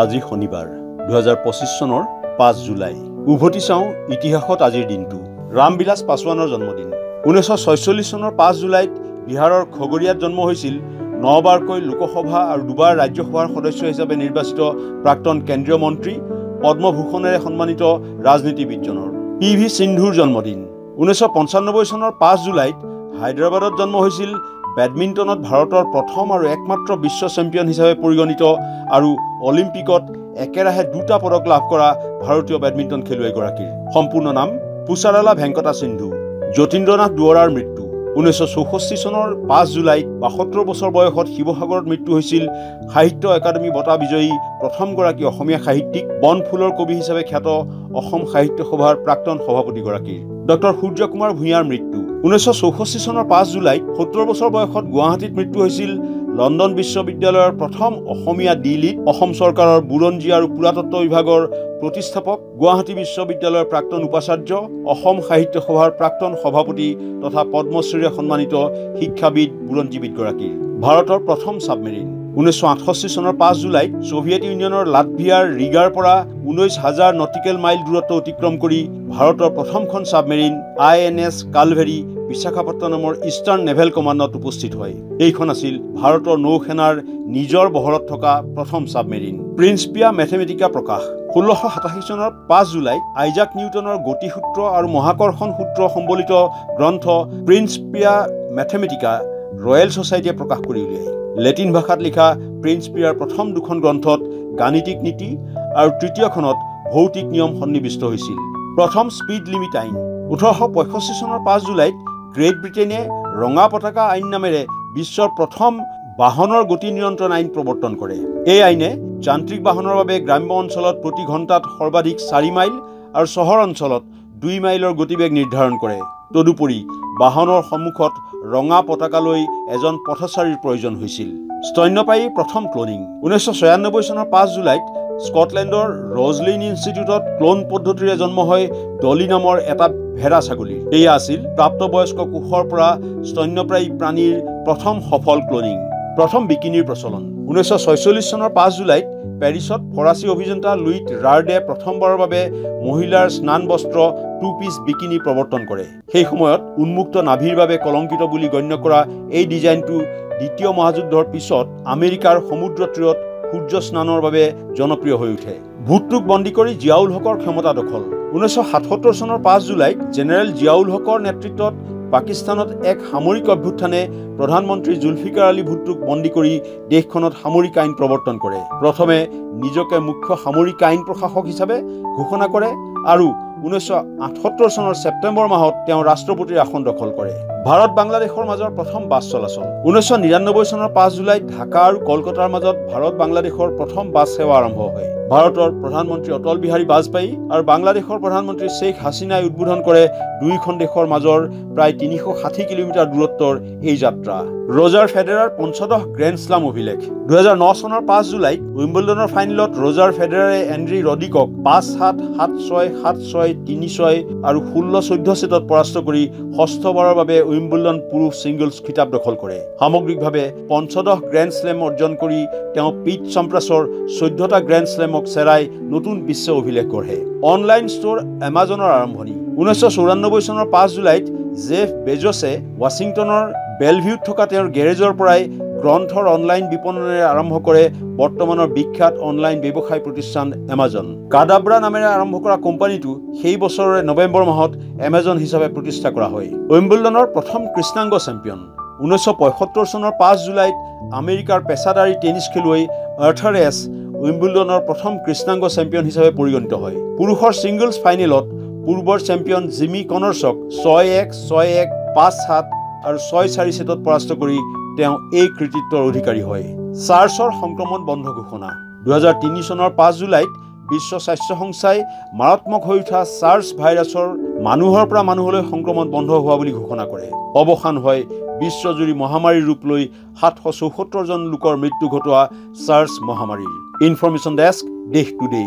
আজি শনিবাৰ 2025 চনৰ 5 জুলাই উভতি চাওঁ ইতিহাসত আজিৰ দিনটো ৰামবিলাস পাছৱানৰ জন্মদিন 1946 চনৰ 5 জুলাইত বিহাৰৰ খগৰিয়াত জন্ম হৈছিল 9 বাৰকৈ লোকসভা আৰু 2 বাৰ ৰাজ্যসভাৰ সদস্য হিচাপে নিৰ্বাচিত প্ৰাক্তন কেন্দ্ৰীয় মন্ত্ৰী পদ্মভূষণেৰে সন্মানিত ৰাজনীতিবিদজনৰ পিভি সিন্ধুৰ জন্মদিন 1995 চনৰ 5 জুলাইত হায়দৰাবাদত জন্ম হৈছিল বেডমিণ্টনত ভাৰতৰ প্ৰথম আৰু একমাত্ৰ বিশ্ব চেম্পিয়ন হিচাপে পৰিগণিত আৰু অলিম্পিকত একেৰাহে 2টা পদক লাভ কৰা ভাৰতীয় বেডমিণ্টন খেলুৱৈগৰাকীৰ সম্পূৰ্ণ নাম পুছাৰালা ভেংকটা সিন্ধু যতীন্দ্ৰনাথ দুৱৰাৰ মৃত্যু 1964 চনৰ 5 জুলাইত 72 বছৰ বয়সত শিৱসাগৰত মৃত্যু হৈছিল সাহিত্য একাডেমী বঁটা বিজয়ী প্ৰথমগৰাকী অসমীয়া সাহিত্যিক বনফুলৰ কবি হিচাপে খ্যাত অসম সাহিত্য সভাৰ প্ৰাক্তন সভাপতিগৰাকীৰ ডক্টৰ সূৰ্য কুমাৰ ভূঞাৰ মৃত্যু 1964 চনৰ 5 জুলাইত 70 বছৰ বয়সত গুৱাহাটীত মৃত্যু হৈছিল লণ্ডন বিশ্ববিদ্যালয়ৰ প্ৰথম অসমীয়া ডিলিট অসম চৰকাৰৰ বুৰঞ্জী আৰু পুৰাতত্ব বিভাগৰ প্ৰতিষ্ঠাপক গুৱাহাটী বিশ্ববিদ্যালয়ৰ প্ৰাক্তন উপাচাৰ্য অসম সাহিত্য সভাৰ প্ৰাক্তন সভাপতি তথা পদ্মশ্ৰীৰে সন্মানিত শিক্ষাবিদ বুৰঞ্জীবিদগৰাকীৰ ভাৰতৰ প্ৰথম সাবমেৰিন 1968 চনৰ 5 জুলাইত সোভিয়েট ইউনিয়নৰ লাটভিয়াৰ ৰিগাৰ পৰা 19,000 নটিকেল মাইল দূৰত্ব অতিক্ৰম কৰি ভাৰতৰ প্ৰথমখন সাবমেৰিন INS কালভেৰী বিশাখাপট্টনমৰ ইষ্টাৰ্ণ নেভেল কমাণ্ডত উপস্থিত হয় এইখন আছিল ভাৰতৰ নৌসেনাৰ নিজৰ বহৰত থকা প্ৰথম সাবমেৰিন প্ৰিন্সপিয়া মেথমেটিকা প্ৰকাশ 1687 চনৰ 5 জুলাইত আইজাক নিউটনৰ গতিসূত্ৰ আৰু মহাকৰ্ষণ সূত্ৰ সম্বলিত গ্ৰন্থ প্ৰিন্সপিয়া মেথমেটিকা ৰয়েল সোসাইটিয়ে প্ৰকাশ কৰি উলিয়ায় লেটিন ভাষাত লিখা প্ৰিন্সপিয়াৰ প্ৰথম দুখন গ্ৰন্থত গাণিতিক নীতি আৰু তৃতীয়খনত ভৌতিক নিয়ম সন্নিৱিষ্ট হৈছিল প্ৰথম স্পীড লিমিট আইন 1865 চনৰ 5 জুলাইত গ্ৰেট ব্ৰিটেইনে ৰঙা পতাকা আইন নামেৰে বিশ্বৰ প্ৰথম বাহনৰ গতি নিয়ন্ত্ৰণ আইন প্ৰৱৰ্তন কৰে এই আইনে যান্ত্ৰিক বাহনৰ বাবে গ্ৰাম্য অঞ্চলত প্ৰতি ঘণ্টাত সৰ্বাধিক 4 মাইল আৰু চহৰ অঞ্চলত 2 মাইলৰ গতিবেগ নিৰ্ধাৰণ কৰে তদুপৰি বাহনৰ সন্মুখত ৰঙা পতাকা লৈ এজন পথচাৰীৰ প্ৰয়োজন হৈছিল স্তন্যপায়ী প্ৰথম ক্লোনিং 1996 চনৰ 5 জুলাইত স্কটলেণ্ডৰ ৰজলিন ইনষ্টিটিউটত ক্লোন পদ্ধতিৰে জন্ম হয় ডলি নামৰ এটা ভেড়া ছাগলীৰ এয়া আছিল প্ৰাপ্তবয়স্ক কোষৰ পৰা স্তন্যপ্ৰায়ী প্ৰাণীৰ প্ৰথম সফল ক্লোনিং প্ৰথম বিকিনিৰ প্ৰচলন 1946 চনৰ 5 জুলাইত পেৰিছত ফৰাচী অভিযন্তা লুইট ৰাৰ্ডে প্ৰথমবাৰৰ বাবে মহিলাৰ স্নান বস্ত্ৰ 2 পিচ বিকিনি প্ৰৱৰ্তন কৰে সেই সময়ত উন্মুক্ত নাভিৰ বাবে কলংকিত বুলি গণ্য কৰা এই ডিজাইনটো দ্বিতীয় মহাযুদ্ধৰ পিছত আমেৰিকাৰ সমুদ্ৰতীৰত সূৰ্য স্নানৰ বাবে জনপ্ৰিয় হৈ উঠে ভূতটোক বন্দী কৰি জিয়াউল হকৰ ক্ষমতা দখল 1977 চনৰ 5 জুলাইত জেনেৰেল জিয়াউল হকৰ নেতৃত্বত পাকিস্তানত এক সামৰিক অভ্যুত্থানে প্ৰধানমন্ত্ৰী জুলফিকাৰ আলী ভুট্টোক বন্দী কৰি দেশখনত সামৰিক আইন প্ৰৱৰ্তন কৰে প্ৰথমে নিজকে মুখ্য সামৰিক আইন প্ৰশাসক হিচাপে ঘোষণা কৰে আৰু 1978 চনৰ ছেপ্টেম্বৰ মাহত তেওঁ ৰাষ্ট্ৰপতিৰ আসন দখল কৰে ভাৰত বাংলাদেশৰ মাজৰ প্ৰথম বাছ চলাচল 1999 চনৰ 5 জুলাইত ঢাকা আৰু কলকাতাৰ মাজত ভাৰত বাংলাদেশৰ প্ৰথম বাছ সেৱা আৰম্ভ হয় ভাৰতৰ প্ৰধানমন্ত্ৰী অটল বিহাৰী বাজপেয়ী আৰু বাংলাদেশৰ প্ৰধানমন্ত্ৰী শেখ হাছিনাই উদ্বোধন কৰে দুইখন দেশৰ মাজৰ প্ৰায় 360 কিলোমিটাৰ দূৰত্বৰ এই যাত্ৰা ৰজাৰ ফেডাৰাৰ পঞ্চদশ গ্ৰেণ্ড স্লাম অভিলেখ 2009 চনৰ 5 জুলাইত উইম্বলডনৰ ফাইনেলত ৰজাৰ ফেডাৰাৰে এণ্ড্ৰি ৰডিকক 5-7, 7-6, 7-6, 3-6 আৰু 16-14 ছেটত পৰাস্ত কৰি ষষ্ঠবাৰৰ বাবে উইম্বলডন পুৰুষ ছিংগলছ খিতাপ দখল কৰে সামগ্ৰিকভাৱে পঞ্চদশ গ্ৰেণ্ড স্লেম অৰ্জন কৰি তেওঁ পিট চাম্প্ৰাছৰ 14টা গ্ৰেণ্ড স্লেমক চেৰাই নতুন বিশ্ব অভিলেখ গঢ়ে অনলাইন ষ্ট'ৰ এমাজনৰ আৰম্ভণি 1994 চনৰ 5 জুলাইত জেফ বেজছে ৱাশ্বিংটনৰ বেলভিউত থকা তেওঁৰ গেৰেজৰ পৰাই গ্ৰন্থৰ অনলাইন বিপণনেৰে আৰম্ভ কৰে বৰ্তমানৰ বিখ্যাত অনলাইন ব্যৱসায় প্ৰতিষ্ঠান এমাজন কাডাব্ৰা নামেৰে আৰম্ভ কৰা কোম্পানীটো সেই বছৰৰে নৱেম্বৰ মাহত এমাজন হিচাপে প্ৰতিষ্ঠা কৰা হয় উইম্বলডনৰ প্ৰথম কৃষ্ণাংগ চেম্পিয়ন 1975 চনৰ 5 জুলাইত আমেৰিকাৰ পেছাদাৰী টেনিছ খেলুৱৈ আৰ্থাৰ এছ উইম্বলডনৰ প্ৰথম কৃষ্ণাংগ চেম্পিয়ন হিচাপে পৰিগণিত হয় পুৰুষৰ ছিংগলছ ফাইনেলত পূৰ্বৰ চেম্পিয়ন জিমি কনৰ্ছক 6-1, 6-1, 5-7 আৰু 6-4 ছেটত পৰাস্ত কৰি তেওঁ এই কৃতিত্বৰ অধিকাৰী হয় সাৰ্ছৰ সংক্ৰমণ বন্ধ ঘোষণা 2003 চনৰ 5 জুলাইত বিশ্ব স্বাস্থ্য সংস্থাই মাৰাত্মক হৈ উঠা সাৰ্ছ ভাইৰাছৰ মানুহৰ পৰা মানুহলৈ সংক্ৰমণ বন্ধ হোৱা বুলি ঘোষণা কৰে অৱসান হয় বিশ্বজুৰি মহামাৰীৰ ৰূপ লৈ 774 জন লোকৰ মৃত্যু ঘটোৱা সাৰ্ছ মহামাৰীৰ ইনফৰমেশ্যন ডেস্ক দেশ টুডে